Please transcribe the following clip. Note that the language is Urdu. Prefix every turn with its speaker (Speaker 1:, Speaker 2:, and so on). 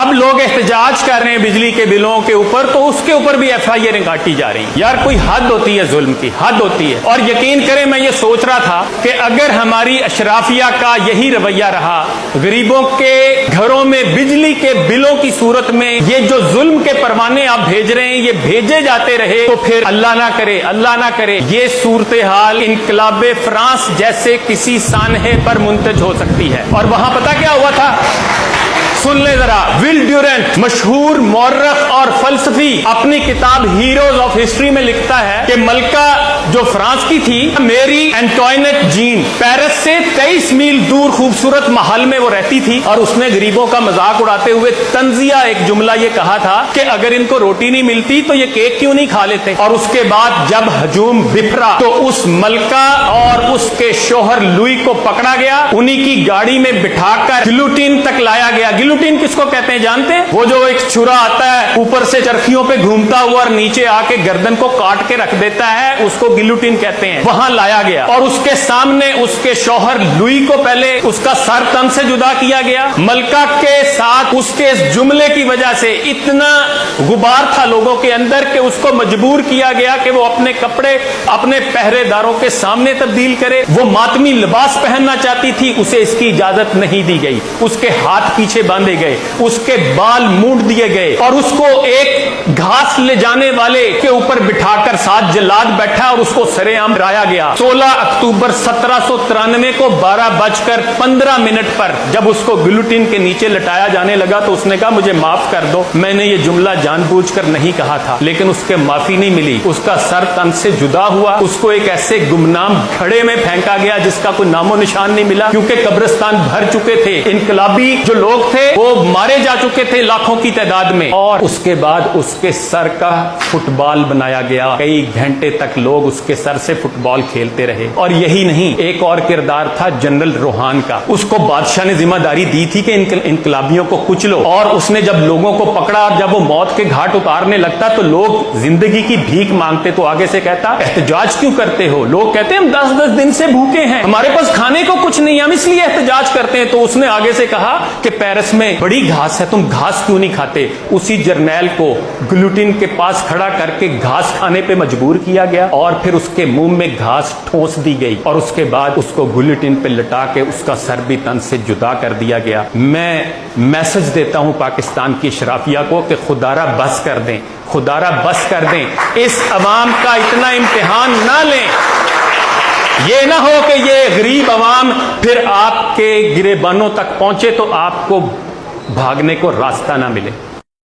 Speaker 1: اب لوگ احتجاج کر رہے ہیں بجلی کے بلوں کے اوپر، تو اس کے اوپر بھی ایف آئی آر کاٹی جا رہی ہیں۔ یار کوئی حد ہوتی ہے ظلم کی، حد ہوتی ہے۔ اور یقین کریں میں یہ سوچ رہا تھا کہ اگر ہماری اشرافیہ کا یہی رویہ رہا، غریبوں کے گھروں میں بجلی کے بلوں کی صورت میں یہ جو ظلم کے پروانے آپ بھیج رہے ہیں یہ بھیجے جاتے رہے، تو پھر اللہ نہ کرے یہ صورتحال انقلاب فرانس جیسے کسی سانحے پر منتج ہو سکتی ہے۔ اور وہاں پتہ کیا ہوا تھا؟ سن لیں ذرا، ول ڈیورنٹ مشہور مورخ اور فلسفی اپنی کتاب ہیروز آف ہسٹری میں لکھتا ہے کہ ملکہ جو فرانس کی تھی، میری اینٹوائنٹ جین، پیرس سے 23 میل دور خوبصورت محل میں وہ رہتی تھی، اور اس نے غریبوں کا مذاق اڑاتے ہوئے طنزیہ ایک جملہ یہ کہا تھا کہ اگر ان کو روٹی نہیں ملتی تو یہ کیک کیوں نہیں کھا لیتے۔ اور اس کے بعد جب ہجوم بفرا تو اس ملکہ اور اس کے شوہر لوئی کو پکڑا گیا، انہی کی گاڑی میں بٹھا کر گلوٹین تک لایا گیا۔ گلوٹین کس کو کہتے ہیں جانتے ہیں؟ وہ جو ایک چھرا آتا ہے اوپر سے چرخیوں پہ گھومتا ہوا اور نیچے آ کے گردن کو کاٹ کے رکھ دیتا ہے، اس کو گلوٹین کہتے ہیں۔ وہاں لایا گیا اور اس کے سامنے اس کے شوہر لوئی کو پہلے اس کا سر تن سے جدا کیا گیا۔ ملکہ کے ساتھ اس کے اس جملے کی وجہ سے اتنا غبار تھا لوگوں کے اندر کہ اس کو مجبور کیا گیا کہ وہ اپنے کپڑے اپنے پہرے داروں کے سامنے تبدیل کرے۔ وہ ماتمی لباس پہننا چاہتی تھی، اسے اس کی اجازت نہیں دی گئی۔ اس کے ہاتھ پیچھے باندھے گئے، اس کے بال مونڈ دیے گئے، اور اس کو ایک گھاس لے جانے والے کے اوپر بٹھا کر ساتھ جلاد بیٹھا اور اس کو سرے عام ڈرایا گیا۔ 16 اکتوبر 1793 کو 12:15 پر جب اس کو گلوٹین کے نیچے لٹایا جانے لگا تو اس نے کہا مجھے معاف کر دو، میں نے یہ جملہ جان بوجھ کر نہیں کہا تھا۔ لیکن اس کے معافی نہیں ملی، اس کا سر تن سے جدا ہوا، اس کو ایک ایسے گمنام کھڑے میں پھینکا گیا جس کا کوئی نام و نشان نہیں ملا، کیونکہ قبرستان بھر چکے تھے۔ انقلابی جو لوگ تھے وہ مارے جا چکے تھے لاکھوں کی تعداد میں، اور اس کے بعد اس کے سر کا فٹ بال بنایا گیا۔ کئی گھنٹے تک لوگ اس کے سر سے فٹ بال کھیلتے رہے۔ اور یہی نہیں، ایک اور کردار تھا جنرل روحان کا، اس کو بادشاہ نے ذمہ داری دی تھی کہ انقلابیوں کو کچلو، اور اس نے جب لوگوں کو پکڑا اور جب وہ موت کے گھاٹ اتارنے لگتا تو لوگ زندگی کی بھیک مانگتے تو آگے سے کہتا احتجاج کیوں کرتے ہو؟ لوگ کہتے ہیں ہم 10 دن سے بھوکے ہیں، ہمارے پاس کھانے کو کچھ نہیں، ہم اس لیے احتجاج کرتے ہیں۔ تو اس نے آگے سے کہا کہ پیرس میں بڑی گھاس ہے، تم گھاس کیوں نہیں کھاتے؟ اسی جرنیل کو گلوٹین کے پاس کھڑا کر کے گھاس کھانے پہ مجبور کیا گیا، اور پھر اس کے منہ میں گھاس ٹھونس دی گئی، اور اس کے بعد اس کو گلوٹین پہ لٹا کے اس کا سر بھی تن سے جدا کر دیا گیا۔ میں میسج دیتا ہوں پاکستان کی اشرافیہ کو کہ خدا را بس کر دیں، خدا را بس کر دیں، اس عوام کا اتنا امتحان نہ لیں۔ یہ نہ ہو کہ یہ غریب عوام پھر آپ کے گریبانوں تک پہنچے تو آپ کو بھاگنے کو راستہ نہ ملے۔